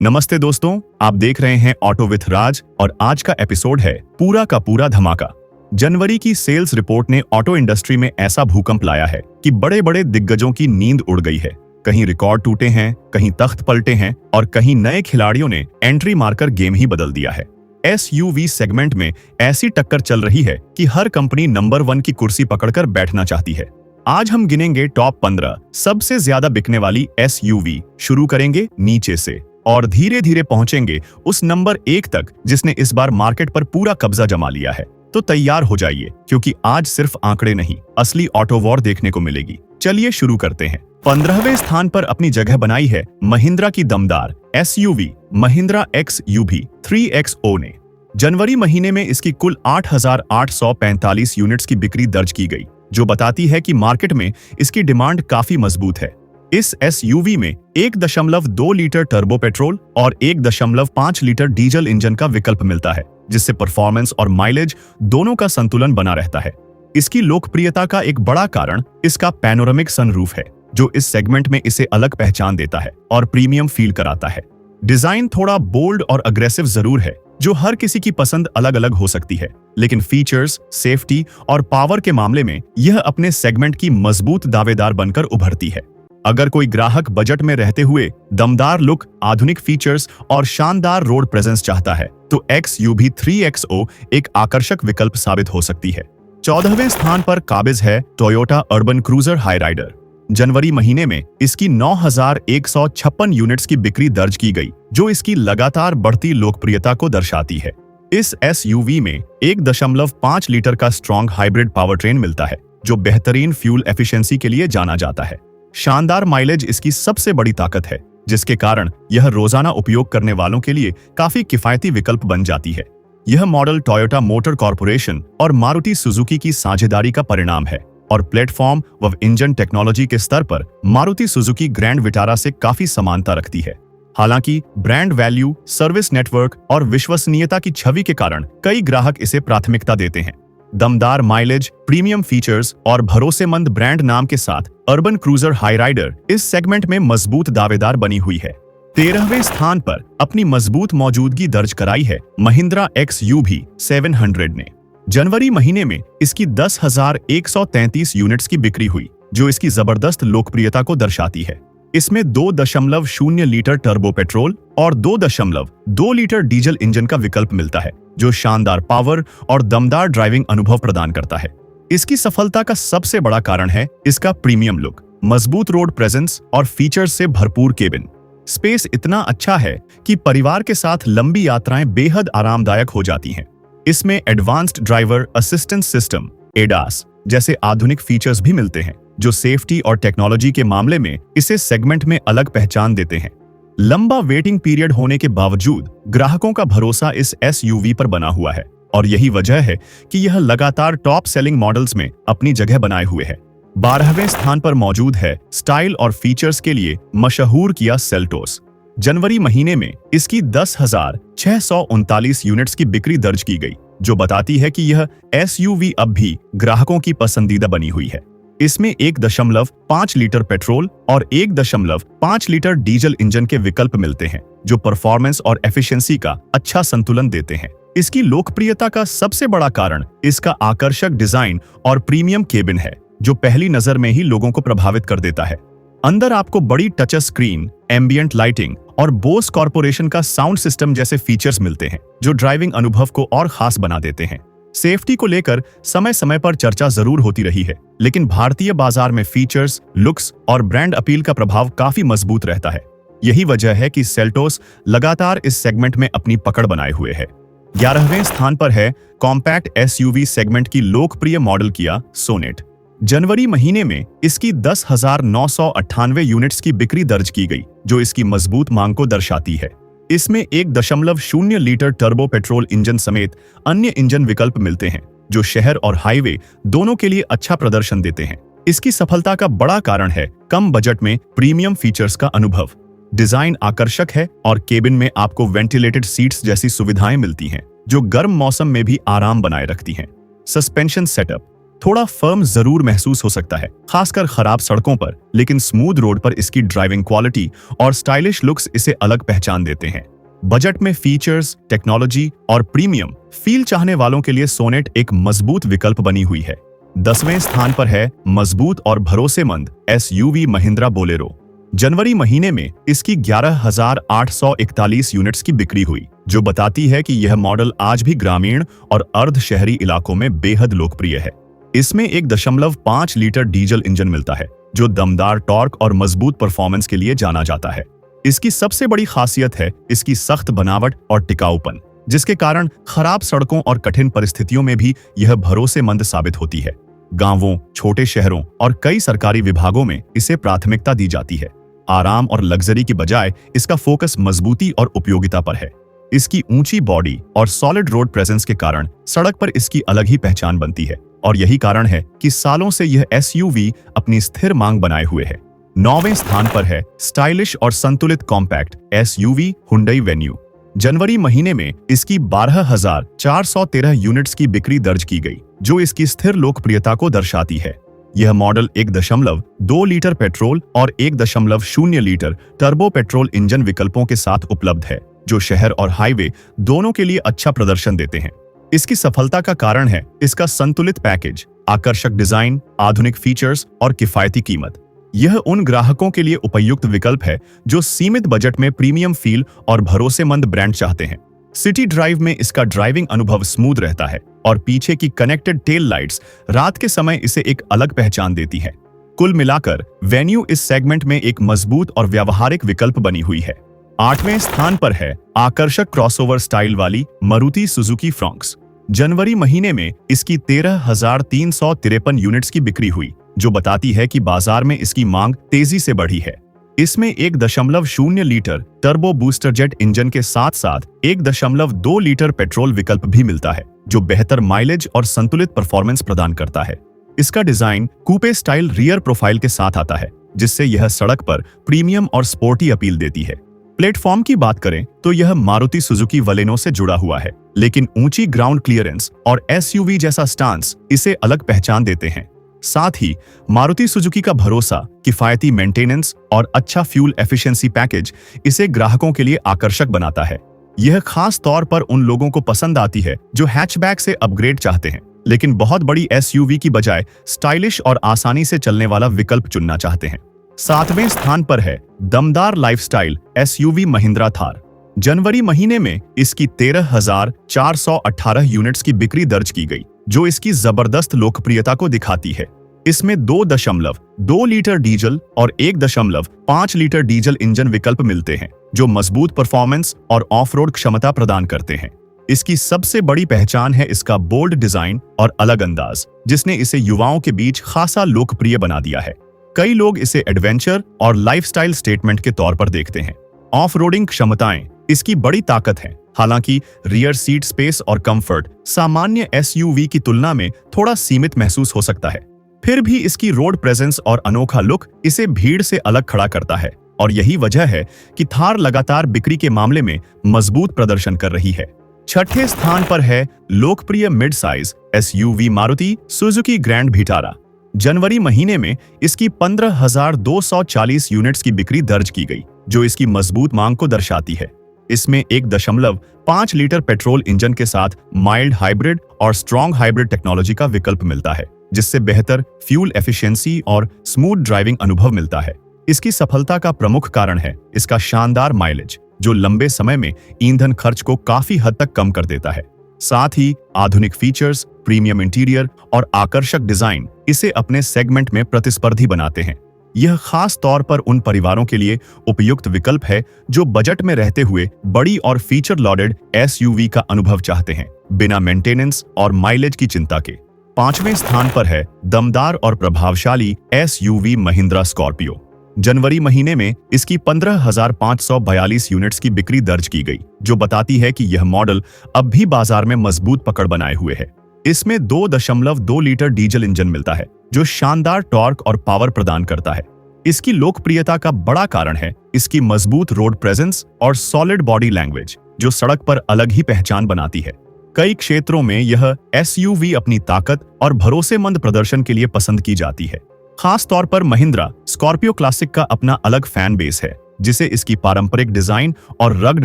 नमस्ते दोस्तों, आप देख रहे हैं ऑटो विथ राज और आज का एपिसोड है पूरा का पूरा धमाका। जनवरी की सेल्स रिपोर्ट ने ऑटो इंडस्ट्री में ऐसा भूकंप लाया है कि बड़े बड़े दिग्गजों की नींद उड़ गई है। कहीं रिकॉर्ड टूटे हैं, कहीं तख्त पलटे हैं और कहीं नए खिलाड़ियों ने एंट्री मारकर गेम ही बदल दिया है। एसयूवी सेगमेंट में ऐसी टक्कर चल रही है कि हर कंपनी नंबर 1 की कुर्सी पकड़कर बैठना चाहती है। आज हम गिनेंगे टॉप 15 सबसे ज्यादा बिकने वाली एसयूवी। शुरू करेंगे नीचे से और धीरे धीरे पहुंचेंगे उस नंबर 1 तक जिसने इस बार मार्केट पर पूरा कब्जा जमा लिया है। तो तैयार हो जाइए क्योंकि आज सिर्फ आंकड़े नहीं, असली ऑटो वॉर देखने को मिलेगी। चलिए शुरू करते हैं। 15वें स्थान पर अपनी जगह बनाई है महिंद्रा की दमदार एसयूवी महिंद्रा XUV 3XO ने। जनवरी महीने में इसकी कुल 8,845 यूनिट्स की बिक्री दर्ज की गई, जो बताती है कि मार्केट में इसकी डिमांड काफी मजबूत है। इस एसयूवी में 1.2 लीटर टर्बो पेट्रोल और 1.5 लीटर डीजल इंजन का विकल्प मिलता है, जिससे परफॉर्मेंस और माइलेज दोनों का संतुलन बना रहता है। इसकी लोकप्रियता का एक बड़ा कारण इसका पैनोरामिक सनरूफ है, जो इस सेगमेंट में इसे अलग पहचान देता है और प्रीमियम फील कराता है। डिजाइन थोड़ा बोल्ड और अग्रेसिव जरूर है, जो हर किसी की पसंद अलग अलग हो सकती है, लेकिन फीचर्स, सेफ्टी और पावर के मामले में यह अपने सेगमेंट की मजबूत दावेदार बनकर उभरती है। अगर कोई ग्राहक बजट में रहते हुए दमदार लुक, आधुनिक फीचर्स और शानदार रोड प्रेजेंस चाहता है, तो XUV 3XO एक आकर्षक विकल्प साबित हो सकती है। 14वें स्थान पर काबिज है टोयोटा अर्बन क्रूजर हाईराइडर। जनवरी महीने में इसकी 9,156 यूनिट्स की बिक्री दर्ज की गई, जो इसकी लगातार बढ़ती लोकप्रियता को दर्शाती है। इस एसयूवी में 1.5 लीटर का स्ट्रॉन्ग हाइब्रिड पावरट्रेन मिलता है, जो बेहतरीन फ्यूल एफिशिएंसी के लिए जाना जाता है। शानदार माइलेज इसकी सबसे बड़ी ताकत है, जिसके कारण यह रोजाना उपयोग करने वालों के लिए काफी किफायती विकल्प बन जाती है। यह मॉडल टोयोटा मोटर कॉर्पोरेशन और मारुति सुजुकी की साझेदारी का परिणाम है और प्लेटफॉर्म व इंजन टेक्नोलॉजी के स्तर पर मारुति सुजुकी ग्रैंड विटारा से काफी समानता रखती है। हालांकि ब्रांड वैल्यू, सर्विस नेटवर्क और विश्वसनीयता की छवि के कारण कई ग्राहक इसे प्राथमिकता देते हैं। दमदार माइलेज, प्रीमियम फीचर्स और भरोसेमंद ब्रांड नाम के साथ अर्बन क्रूजर हाईराइडर इस सेगमेंट में मजबूत दावेदार बनी हुई है। 13वें स्थान पर अपनी मजबूत मौजूदगी दर्ज कराई है महिंद्रा XUV 700 ने। जनवरी महीने में इसकी 10,133 यूनिट्स की बिक्री हुई, जो इसकी जबरदस्त लोकप्रियता को दर्शाती है। इसमें 2.0 लीटर टर्बो पेट्रोल और 2.2 लीटर डीजल इंजन का विकल्प मिलता है, जो शानदार पावर और दमदार ड्राइविंग अनुभव प्रदान करता है। इसकी सफलता का सबसे बड़ा कारण है इसका प्रीमियम लुक, मजबूत रोड प्रेजेंस और फीचर्स से भरपूर केबिन स्पेस इतना अच्छा है कि परिवार के साथ लंबी यात्राएं बेहद आरामदायक हो जाती हैं। इसमें advanced driver assistance system ADAS जैसे आधुनिक फीचर्स भी मिलते हैं, जो सेफ्टी और टेक्नोलॉजी के मामले में इसे सेगमेंट में अलग पहचान देते हैं। लंबा वेटिंग पीरियड होने के बावजूद ग्राहकों का भरोसा इस एसयूवी पर बना हुआ है और यही वजह है कि यह लगातार टॉप सेलिंग मॉडल्स में अपनी जगह बनाए हुए है। 12वें स्थान पर मौजूद है स्टाइल और फीचर्स के लिए मशहूर किया सेल्टोस। जनवरी महीने में इसकी 10,639 यूनिट्स की बिक्री दर्ज की गई, जो बताती है कि यह एसयूवी अब भी ग्राहकों की पसंदीदा बनी हुई है। इसमें 1.5 लीटर पेट्रोल और 1.5 लीटर डीजल इंजन के विकल्प मिलते हैं, जो परफॉर्मेंस और एफिशिएंसी का अच्छा संतुलन देते हैं। इसकी लोकप्रियता का सबसे बड़ा कारण इसका आकर्षक डिजाइन और प्रीमियम केबिन है, जो पहली नजर में ही लोगों को प्रभावित कर देता है। अंदर आपको बड़ी टच स्क्रीन, एम्बियंट लाइटिंग और बोस कॉर्पोरेशन का साउंड सिस्टम जैसे फीचर्स मिलते हैं, जो ड्राइविंग अनुभव को और खास बना देते हैं। सेफ्टी को लेकर समय समय पर चर्चा जरूर होती रही है, लेकिन भारतीय बाजार में फीचर्स, लुक्स और ब्रांड अपील का प्रभाव काफी मजबूत रहता है। यही वजह है कि सेल्टोस लगातार इस सेगमेंट में अपनी पकड़ बनाए हुए है। 11वें स्थान पर है कॉम्पैक्ट एसयूवी सेगमेंट की लोकप्रिय मॉडल किया सोनेट। जनवरी महीने में इसकी 10,998 यूनिट्स की बिक्री दर्ज की गई, जो इसकी मजबूत मांग को दर्शाती है। इसमें 1.0 लीटर टर्बो पेट्रोल इंजन समेत अन्य इंजन विकल्प मिलते हैं, जो शहर और हाईवे दोनों के लिए अच्छा प्रदर्शन देते हैं। इसकी सफलता का बड़ा कारण है कम बजट में प्रीमियम फीचर्स का अनुभव। डिजाइन आकर्षक है और केबिन में आपको वेंटिलेटेड सीट्स जैसी सुविधाएं मिलती हैं, जो गर्म मौसम में भी आराम बनाए रखती हैं। सस्पेंशन सेटअप थोड़ा फर्म जरूर महसूस हो सकता है, खासकर खराब सड़कों पर, लेकिन स्मूथ रोड पर इसकी ड्राइविंग क्वालिटी और स्टाइलिश लुक्स इसे अलग पहचान देते हैं। बजट में फीचर्स, टेक्नोलॉजी और प्रीमियम फील चाहने वालों के लिए सोनेट एक मजबूत विकल्प बनी हुई है। 10वें स्थान पर है मजबूत और भरोसेमंद एसयूवी महिंद्रा बोलेरो। जनवरी महीने में इसकी 11,841 यूनिट्स की बिक्री हुई, जो बताती है कि यह मॉडल आज भी ग्रामीण और अर्ध शहरी इलाकों में बेहद लोकप्रिय है। इसमें 1.5 लीटर डीजल इंजन मिलता है, जो दमदार टॉर्क और मजबूत परफॉर्मेंस के लिए जाना जाता है। इसकी सबसे बड़ी खासियत है इसकी सख्त बनावट और टिकाऊपन, जिसके कारण खराब सड़कों और कठिन परिस्थितियों में भी यह भरोसेमंद साबित होती है। गांवों, छोटे शहरों और कई सरकारी विभागों में इसे प्राथमिकता दी जाती है। आराम और लग्जरी की बजाय इसका फोकस मजबूती और उपयोगिता पर है। इसकी ऊंची बॉडी और सॉलिड रोड प्रेजेंस के कारण सड़क पर इसकी अलग ही पहचान बनती है, और यही कारण है कि सालों से यह एसयूवी अपनी स्थिर मांग बनाए हुए है। 9वें स्थान पर है स्टाइलिश और संतुलित कॉम्पैक्ट एसयूवी हुंडई वेन्यू। जनवरी महीने में इसकी 12,413 यूनिट्स की बिक्री दर्ज की गई, जो इसकी स्थिर लोकप्रियता को दर्शाती है। यह मॉडल 1.2 लीटर पेट्रोल और 1.0 लीटर टर्बो पेट्रोल इंजन विकल्पों के साथ उपलब्ध है, जो शहर और हाईवे दोनों के लिए अच्छा प्रदर्शन देते हैं। इसकी सफलता का कारण है इसका संतुलित पैकेज, आकर्षक डिजाइन, आधुनिक फीचर्स और किफायती कीमत। यह उन ग्राहकों के लिए उपयुक्त विकल्प है जो सीमित बजट में प्रीमियम फील और भरोसेमंद ब्रांड चाहते हैं। सिटी ड्राइव में इसका ड्राइविंग अनुभव स्मूथ रहता है, और पीछे की कनेक्टेड टेल लाइट्स रात के समय इसे एक अलग पहचान देती है। कुल मिलाकर वेन्यू इस सेगमेंट में एक मजबूत और व्यावहारिक विकल्प बनी हुई है। 8वें स्थान पर है आकर्षक क्रॉसओवर स्टाइल वाली मारुति सुजुकी फ्रॉन्क्स। जनवरी महीने में इसकी 13,353 यूनिट्स की बिक्री हुई, जो बताती है कि बाजार में इसकी मांग तेजी से बढ़ी है। इसमें 1.0 litre turbo booster jet engine के साथ साथ 1.2 लीटर पेट्रोल विकल्प भी मिलता है, जो बेहतर माइलेज और संतुलित परफॉर्मेंस प्रदान करता है। इसका डिजाइन कूपे स्टाइल रियर प्रोफाइल के साथ आता है, जिससे यह सड़क पर प्रीमियम और स्पोर्टी अपील देती है। प्लेटफॉर्म की बात करें तो यह मारुति सुजुकी वलेनो से जुड़ा हुआ है, लेकिन ऊंची ग्राउंड क्लियरेंस और एसयूवी जैसा स्टांस इसे अलग पहचान देते हैं। साथ ही मारुति सुजुकी का भरोसा, किफायती मेंटेनेंस और अच्छा फ्यूल एफिशिएंसी पैकेज इसे ग्राहकों के लिए आकर्षक बनाता है। यह खास तौर पर उन लोगों को पसंद आती है जो हैचबैक से अपग्रेड चाहते हैं, लेकिन बहुत बड़ी एसयूवी की बजाय स्टाइलिश और आसानी से चलने वाला विकल्प चुनना चाहते हैं। 7वें स्थान पर है दमदार लाइफस्टाइल एसयूवी महिंद्रा थार। जनवरी महीने में इसकी 13,418 यूनिट्स की बिक्री दर्ज की गई, जो इसकी जबरदस्त लोकप्रियता को दिखाती है। इसमें 2.2 लीटर डीजल और 1.5 लीटर डीजल इंजन विकल्प मिलते हैं, जो मजबूत परफॉर्मेंस और ऑफ-रोड क्षमता प्रदान करते हैं। इसकी सबसे बड़ी पहचान है इसका बोल्ड डिजाइन और अलग अंदाज, जिसने इसे युवाओं के बीच खासा लोकप्रिय बना दिया है। कई लोग इसे एडवेंचर और लाइफस्टाइल स्टेटमेंट के तौर पर देखते हैं। ऑफ-रोडिंग क्षमताएं इसकी बड़ी ताकत है, हालांकि रियर सीट स्पेस और कंफर्ट सामान्य एसयूवी की तुलना में थोड़ा सीमित महसूस हो सकता है। फिर भी इसकी रोड प्रेजेंस और अनोखा लुक इसे भीड़ से अलग खड़ा करता है, और यही वजह है कि थार लगातार बिक्री के मामले में मजबूत प्रदर्शन कर रही है। 6ठे स्थान पर है लोकप्रिय mid size SUV Maruti Suzuki Grand Vitara. जनवरी महीने में इसकी 15,240 यूनिट्स की बिक्री दर्ज की गई, जो इसकी मजबूत मांग को दर्शाती है। इसमें 1.5 लीटर पेट्रोल इंजन के साथ माइल्ड हाइब्रिड और स्ट्रॉन्ग हाइब्रिड टेक्नोलॉजी का विकल्प मिलता है, जिससे बेहतर फ्यूल एफिशिएंसी और स्मूथ ड्राइविंग अनुभव मिलता है। इसकी सफलता का प्रमुख कारण है इसका शानदार माइलेज, जो लंबे समय में ईंधन खर्च को काफी हद तक कम कर देता है। साथ ही आधुनिक फीचर्स, प्रीमियम इंटीरियर और आकर्षक डिजाइन इसे अपने सेगमेंट में प्रतिस्पर्धी बनाते हैं। यह खास तौर पर उन परिवारों के लिए उपयुक्त विकल्प है जो बजट में रहते हुए बड़ी और फीचर लॉडेड एसयूवी का अनुभव चाहते हैं, बिना मेंटेनेंस और माइलेज की चिंता के। 5वें स्थान पर है दमदार और प्रभावशाली एसयूवी महिंद्रा स्कॉर्पियो। जनवरी महीने में इसकी 15,542 यूनिट्स की बिक्री दर्ज की गई, जो बताती है कि यह मॉडल अब भी बाजार में मजबूत पकड़ बनाए हुए है। इसमें 2.2 लीटर डीजल इंजन मिलता है, जो शानदार टॉर्क और पावर प्रदान करता है। इसकी लोकप्रियता का बड़ा कारण है इसकी मजबूत रोड प्रेजेंस और सॉलिड बॉडी लैंग्वेज, जो सड़क पर अलग ही पहचान बनाती है। कई क्षेत्रों में यह एसयूवी अपनी ताकत और भरोसेमंद प्रदर्शन के लिए पसंद की जाती है। खास तौर पर महिंद्रा स्कॉर्पियो क्लासिक का अपना अलग फैन बेस है, जिसे इसकी पारंपरिक डिजाइन और रग्ड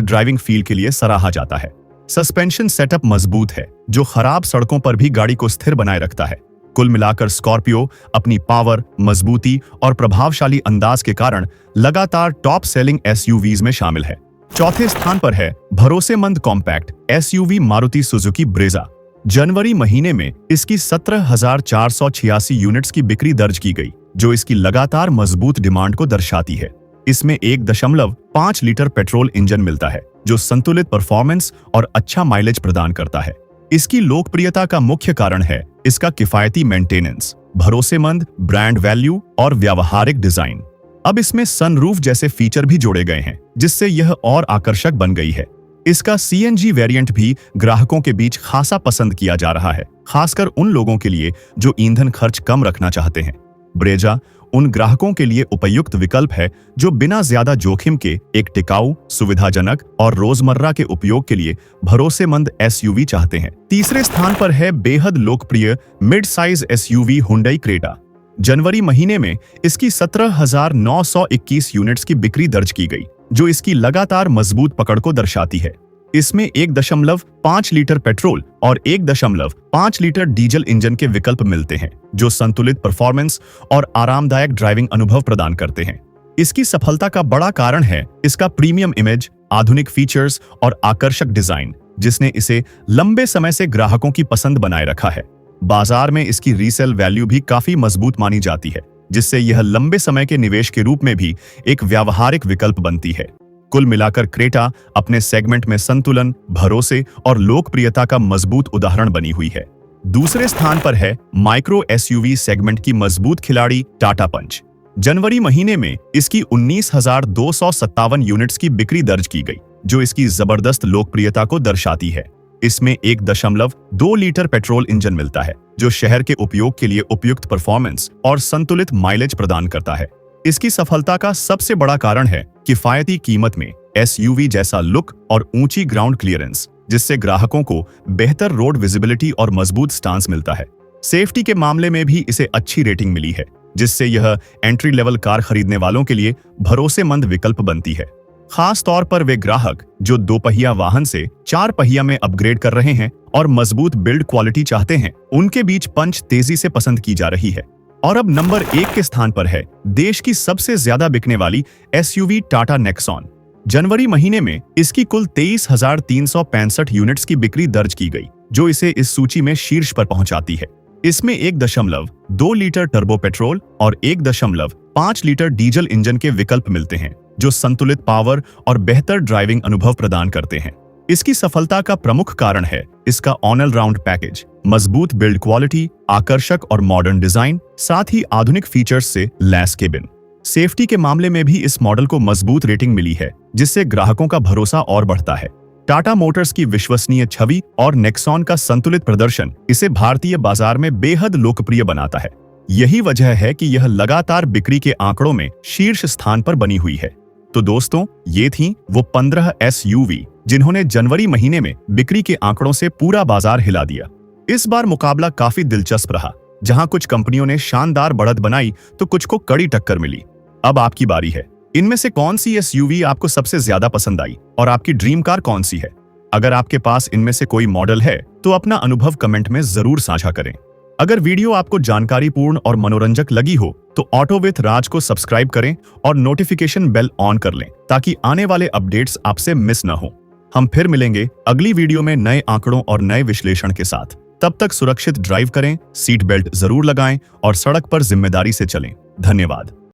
ड्राइविंग फील के लिए सराहा जाता है। सस्पेंशन सेटअप मजबूत है, जो खराब सड़कों पर भी गाड़ी को स्थिर बनाए रखता है। कुल मिलाकर स्कॉर्पियो अपनी पावर, मजबूती और प्रभावशाली अंदाज के कारण लगातार टॉप सेलिंग एसयूवीज में शामिल है। चौथे स्थान पर है भरोसेमंद compact SUV Maruti Suzuki Brezza. जनवरी महीने में इसकी 17,486 यूनिट्स की बिक्री दर्ज की गई, जो इसकी लगातार मजबूत डिमांड को दर्शाती है। इसमें 1.5 लीटर पेट्रोल इंजन मिलता है, जो संतुलित परफॉर्मेंस और अच्छा माइलेज प्रदान करता है। इसकी लोकप्रियता का मुख्य कारण है इसका किफायती मेंटेनेंस, भरोसेमंद ब्रांड वैल्यू और व्यावहारिक डिजाइन। अब इसमें सनरूफ जैसे फीचर भी जोड़े गए हैं, जिससे यह और आकर्षक बन गई है। इसका सीएनजी वेरिएंट भी ग्राहकों के बीच खासा पसंद किया जा रहा है, खासकर उन लोगों के लिए जो ईंधन खर्च कम रखना चाहते हैं। ब्रेजा उन ग्राहकों के लिए उपयुक्त विकल्प है जो बिना ज्यादा जोखिम के एक टिकाऊ, सुविधाजनक और रोजमर्रा के उपयोग के लिए भरोसेमंद एसयूवी चाहते हैं। तीसरे स्थान पर है बेहद लोकप्रिय mid size SUV Hyundai Creta. जनवरी महीने में इसकी 17,921 यूनिट्स की बिक्री दर्ज की गई, जो इसकी लगातार मजबूत पकड़ को दर्शाती है। इसमें 1.5 लीटर पेट्रोल और 1.5 लीटर डीजल इंजन के विकल्प मिलते हैं, जो संतुलित परफॉर्मेंस और आरामदायक ड्राइविंग अनुभव प्रदान करते हैं। इसकी सफलता का बड़ा कारण है इसका प्रीमियम इमेज, आधुनिक फीचर्स और आकर्षक डिजाइन, जिसने इसे लंबे समय से ग्राहकों की पसंद बनाए रखा है। बाजार में इसकी रीसेल वैल्यू भी काफी मजबूत मानी जाती है, जिससे यह लंबे समय के निवेश के रूप में भी एक व्यावहारिक विकल्प बनती है। कुल मिलाकर क्रेटा अपने सेगमेंट में संतुलन, भरोसे और लोकप्रियता का मजबूत उदाहरण बनी हुई है। दूसरे स्थान पर है माइक्रो एसयूवी सेगमेंट की मजबूत खिलाड़ी टाटा पंच। जनवरी महीने में इसकी 19,257 यूनिट्स की बिक्री दर्ज की गई, जो इसकी जबरदस्त लोकप्रियता को दर्शाती है। इसमें 1.2 लीटर पेट्रोल इंजन मिलता है, जो शहर के उपयोग के लिए उपयुक्त परफॉर्मेंस और संतुलित माइलेज प्रदान करता है। इसकी सफलता का सबसे बड़ा कारण है किफायती कीमत में एसयूवी जैसा लुक और ऊंची ग्राउंड क्लियरेंस, जिससे ग्राहकों को बेहतर रोड विजिबिलिटी और मजबूत स्टांस मिलता है। सेफ्टी के मामले में भी इसे अच्छी रेटिंग मिली है, जिससे यह एंट्री लेवल कार खरीदने वालों के लिए भरोसेमंद विकल्प बनती है। खास तौर पर वे ग्राहक जो 2 पहिया वाहन से 4 पहिया में अपग्रेड कर रहे हैं और मजबूत बिल्ड क्वालिटी चाहते हैं, उनके बीच पंच तेजी से पसंद की जा रही है। और अब नंबर 1 के स्थान पर है देश की सबसे ज्यादा बिकने वाली एसयूवी टाटा नेक्सॉन। जनवरी महीने में इसकी कुल 23,365 यूनिट्स की बिक्री दर्ज की गई, जो इसे इस सूची में शीर्ष पर पहुंचाती है। इसमें 1.2 लीटर टर्बो पेट्रोल और 1.5 लीटर डीजल इंजन के विकल्प मिलते हैं, जो संतुलित पावर और बेहतर ड्राइविंग अनुभव प्रदान करते हैं। इसकी सफलता का प्रमुख कारण है इसका ऑल राउंड पैकेज, मजबूत बिल्ड क्वालिटी, आकर्षक और मॉडर्न डिजाइन, साथ ही आधुनिक फीचर्स से लैस केबिन। सेफ्टी के मामले में भी इस मॉडल को मजबूत रेटिंग मिली है, जिससे ग्राहकों का भरोसा और बढ़ता है। टाटा मोटर्स की विश्वसनीय छवि और नेक्सॉन का संतुलित प्रदर्शन इसे भारतीय बाजार में बेहद लोकप्रिय बनाता है। यही वजह है कि यह लगातार बिक्री के आंकड़ों में शीर्ष स्थान पर बनी हुई है। तो दोस्तों, ये थी वो 15 एसयूवी जिन्होंने जनवरी महीने में बिक्री के आंकड़ों से पूरा बाजार हिला दिया। इस बार मुकाबला काफी दिलचस्प रहा, जहां कुछ कंपनियों ने शानदार बढ़त बनाई तो कुछ को कड़ी टक्कर मिली। अब आपकी बारी है। इनमें से कौन सी एसयूवी आपको सबसे ज्यादा पसंद आई और आपकी ड्रीम कार कौन सी है? अगर आपके पास इनमें से कोई मॉडल है तो अपना अनुभव कमेंट में जरूर साझा करें। अगर वीडियो आपको जानकारीपूर्ण और मनोरंजक लगी हो तो ऑटो विथ राज को सब्सक्राइब करें और नोटिफिकेशन बेल ऑन कर लें, ताकि आने वाले अपडेट्स आपसे मिस न हो। हम फिर मिलेंगे अगली वीडियो में नए आंकड़ों और नए विश्लेषण के साथ। तब तक सुरक्षित ड्राइव करें, सीट बेल्ट जरूर लगाएं और सड़क पर जिम्मेदारी से चलें। धन्यवाद।